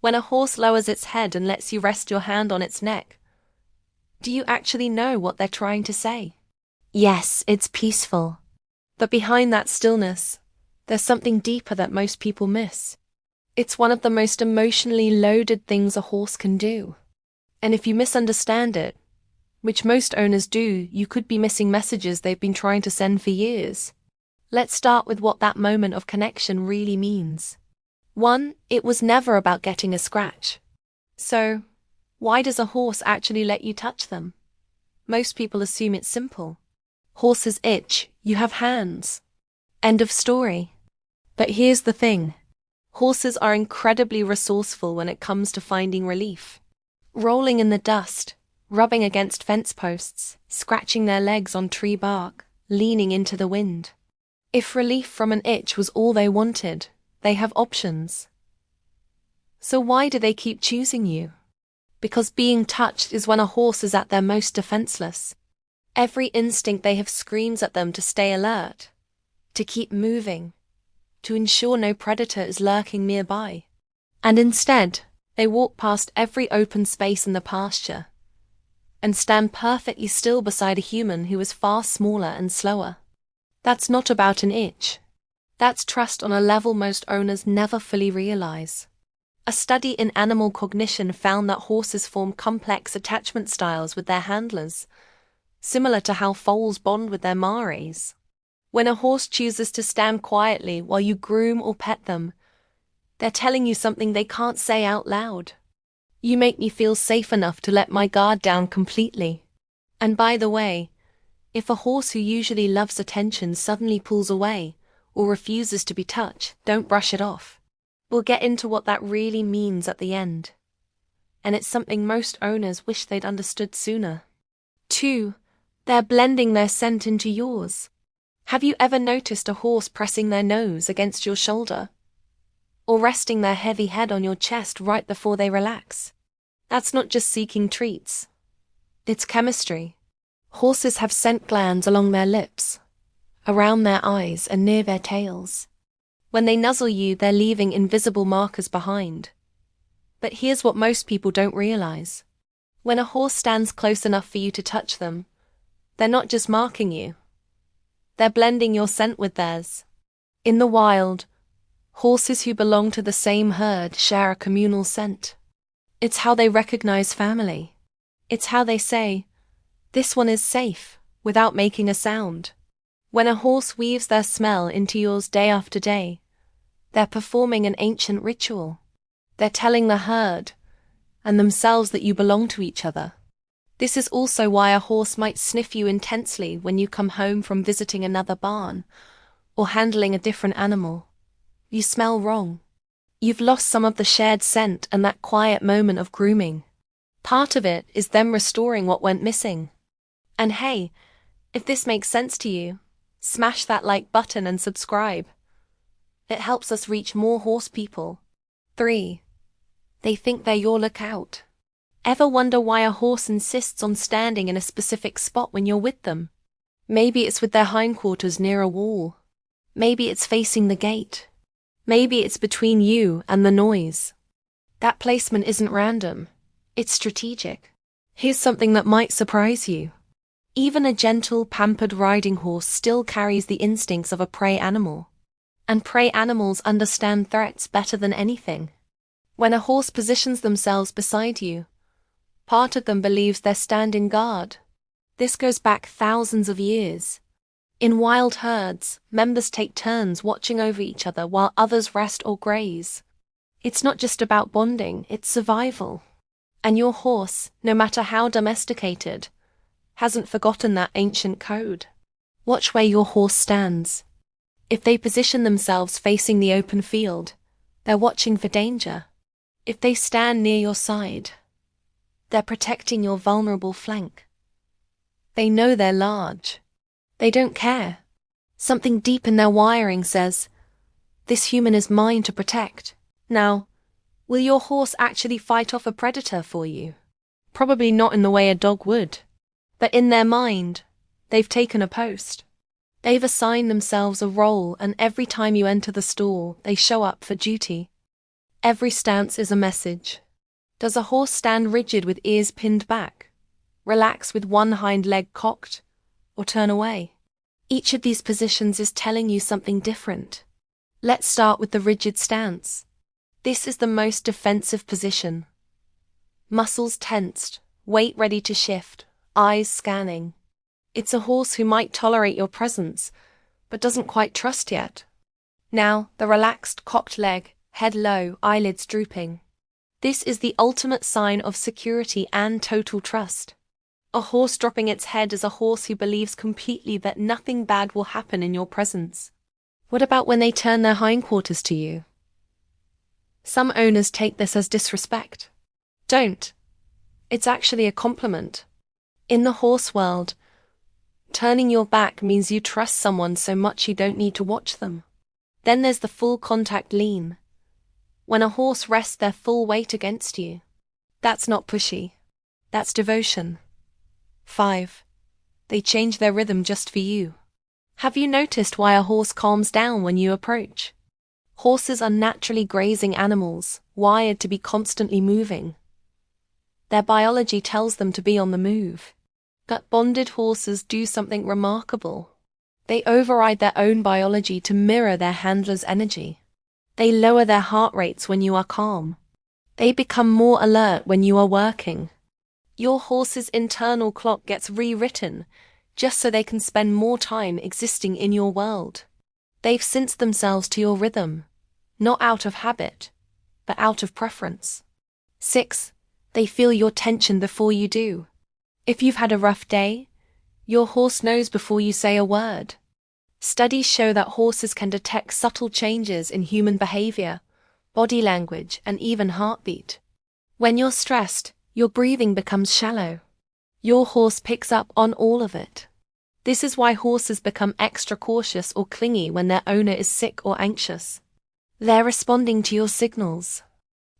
When a horse lowers its head and lets you rest your hand on its neck, do you actually know what they're trying to say? Yes, it's peaceful. But behind that stillness, there's something deeper that most people miss. It's one of the most emotionally loaded things a horse can do. And if you misunderstand it, which most owners do, you could be missing messages they've been trying to send for years. Let's start with what that moment of connection really means. 1. It was never about getting a scratch. So, why does a horse actually let you touch them? Most people assume it's simple. Horses itch, you have hands. End of story. But here's the thing. Horses are incredibly resourceful when it comes to finding relief. Rolling in the dust, rubbing against fence posts, scratching their legs on tree bark, leaning into the wind. If relief from an itch was all they wanted, they have options. So why do they keep choosing you? Because being touched is when a horse is at their most defenseless. Every instinct they have screams at them to stay alert, to keep moving, to ensure no predator is lurking nearby. And instead, they walk past every open space in the pasture and stand perfectly still beside a human who is far smaller and slower. That's not about an itch. That's trust on a level most owners never fully realize. A study in animal cognition found that horses form complex attachment styles with their handlers, similar to how foals bond with their mares. When a horse chooses to stand quietly while you groom or pet them, they're telling you something they can't say out loud. You make me feel safe enough to let my guard down completely. And by the way, if a horse who usually loves attention suddenly pulls away or refuses to be touched, don't brush it off. We'll get into what that really means at the end. And it's something most owners wish they'd understood sooner. 2. They're blending their scent into yours. Have you ever noticed a horse pressing their nose against your shoulder? Or resting their heavy head on your chest right before they relax? That's not just seeking treats. It's chemistry. Horses have scent glands along their lips, around their eyes and near their tails. When they nuzzle you, they're leaving invisible markers behind. But here's what most people don't realize. When a horse stands close enough for you to touch them, they're not just marking you. They're blending your scent with theirs. In the wild, horses who belong to the same herd share a communal scent. It's how they recognize family. It's how they say, "This one is safe," without making a sound. When a horse weaves their smell into yours day after day, they're performing an ancient ritual. They're telling the herd and themselves that you belong to each other. This is also why a horse might sniff you intensely when you come home from visiting another barn or handling a different animal. You smell wrong. You've lost some of the shared scent and that quiet moment of grooming. Part of it is them restoring what went missing. And hey, if this makes sense to you, smash that like button and subscribe. It helps us reach more horse people. 3. They think they're your lookout. Ever wonder why a horse insists on standing in a specific spot when you're with them? Maybe it's with their hindquarters near a wall. Maybe it's facing the gate. Maybe it's between you and the noise. That placement isn't random. It's strategic. Here's something that might surprise you. Even a gentle, pampered riding horse still carries the instincts of a prey animal. And prey animals understand threats better than anything. When a horse positions themselves beside you, part of them believes they're standing guard. This goes back thousands of years. In wild herds, members take turns watching over each other while others rest or graze. It's not just about bonding, it's survival. And your horse, no matter how domesticated, hasn't forgotten that ancient code. Watch where your horse stands. If they position themselves facing the open field, they're watching for danger. If they stand near your side, they're protecting your vulnerable flank. They know they're large. They don't care. Something deep in their wiring says, "This human is mine to protect." Now, will your horse actually fight off a predator for you? Probably not in the way a dog would. But in their mind, they've taken a post. They've assigned themselves a role, and every time you enter the stall, they show up for duty. Every stance is a message. Does a horse stand rigid with ears pinned back, relax with one hind leg cocked, or turn away? Each of these positions is telling you something different. Let's start with the rigid stance. This is the most defensive position. Muscles tensed, weight ready to shift, eyes scanning. It's a horse who might tolerate your presence, but doesn't quite trust yet. Now, the relaxed, cocked leg, head low, eyelids drooping. This is the ultimate sign of security and total trust. A horse dropping its head is a horse who believes completely that nothing bad will happen in your presence. What about when they turn their hindquarters to you? Some owners take this as disrespect. Don't. It's actually a compliment. In the horse world, turning your back means you trust someone so much you don't need to watch them. Then there's the full contact lean. When a horse rests their full weight against you. That's not pushy. That's devotion. 5. They change their rhythm just for you. Have you noticed why a horse calms down when you approach? Horses are naturally grazing animals, wired to be constantly moving. Their biology tells them to be on the move. Gut-bonded horses do something remarkable. They override their own biology to mirror their handler's energy. They lower their heart rates when you are calm. They become more alert when you are working. Your horse's internal clock gets rewritten just so they can spend more time existing in your world. They've synced themselves to your rhythm, not out of habit, but out of preference. 6. They feel your tension before you do. If you've had a rough day, your horse knows before you say a word. Studies show that horses can detect subtle changes in human behavior, body language, and even heartbeat. When you're stressed, your breathing becomes shallow. Your horse picks up on all of it. This is why horses become extra cautious or clingy when their owner is sick or anxious. They're responding to your signals.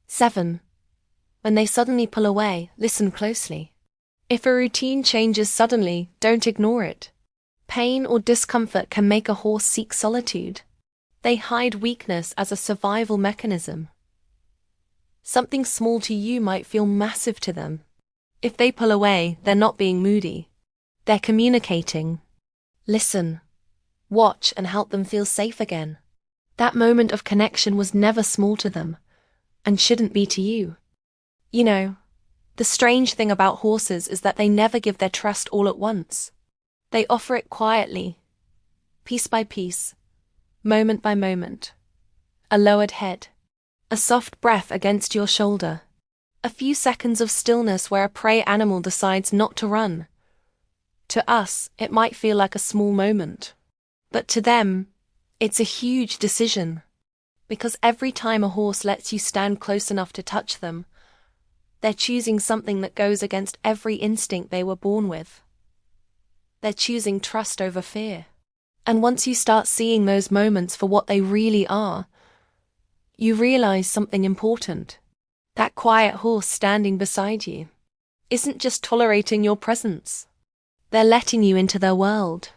7. When they suddenly pull away, listen closely. If a routine changes suddenly, don't ignore it. Pain or discomfort can make a horse seek solitude. They hide weakness as a survival mechanism. Something small to you might feel massive to them. If they pull away, they're not being moody. They're communicating. Listen, watch, and help them feel safe again. That moment of connection was never small to them, and shouldn't be to you. You know, the strange thing about horses is that they never give their trust all at once. They offer it quietly, piece by piece, moment by moment. A lowered head, a soft breath against your shoulder, a few seconds of stillness where a prey animal decides not to run. To us, it might feel like a small moment, but to them, it's a huge decision. Because every time a horse lets you stand close enough to touch them, they're choosing something that goes against every instinct they were born with. They're choosing trust over fear. And once you start seeing those moments for what they really are, you realize something important. That quiet horse standing beside you isn't just tolerating your presence. They're letting you into their world.